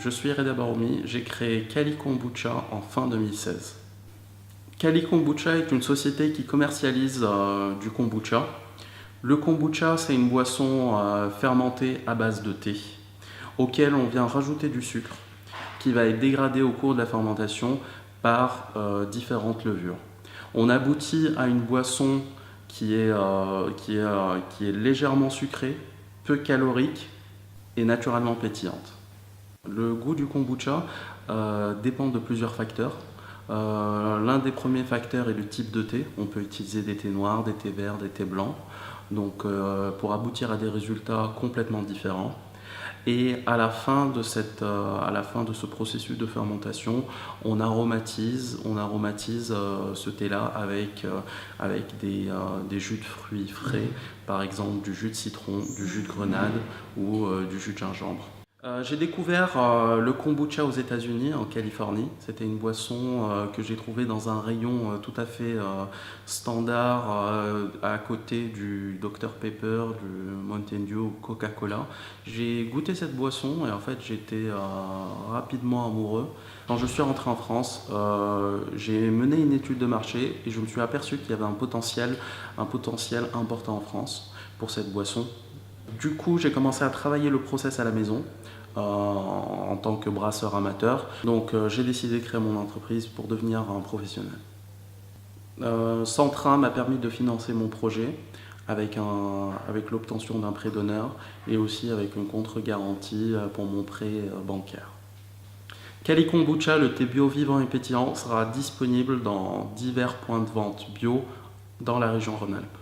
je suis Reda Baroumi, j'ai créé Kali Kombucha en fin 2016. Kali Kombucha est une société qui commercialise du kombucha. Le kombucha, c'est une boisson fermentée à base de thé, auquel on vient rajouter du sucre, qui va être dégradé au cours de la fermentation par différentes levures. On aboutit à une boisson qui est légèrement sucrée, peu calorique et naturellement pétillante. Le goût du kombucha dépend de plusieurs facteurs. L'un des premiers facteurs est le type de thé. On peut utiliser des thés noirs, des thés verts, des thés blancs, donc pour aboutir à des résultats complètement différents. Et à la fin de ce processus de fermentation, on aromatise ce thé-là avec des jus de fruits frais, par exemple du jus de citron, du jus de grenade ou du jus de gingembre. J'ai découvert le kombucha aux États-Unis, en Californie. C'était une boisson que j'ai trouvée dans un rayon tout à fait standard, à côté du Dr Pepper, du Mountain Dew, Coca-Cola. J'ai goûté cette boisson et en fait j'étais rapidement amoureux. Quand je suis rentré en France, j'ai mené une étude de marché et je me suis aperçu qu'il y avait un potentiel important en France pour cette boisson. Du coup, j'ai commencé à travailler le process à la maison en tant que brasseur amateur. Donc, j'ai décidé de créer mon entreprise pour devenir un professionnel. Centrin m'a permis de financer mon projet avec l'obtention d'un prêt d'honneur et aussi avec une contre-garantie pour mon prêt bancaire. Kali Kombucha, le thé bio vivant et pétillant, sera disponible dans divers points de vente bio dans la région Rhône-Alpes.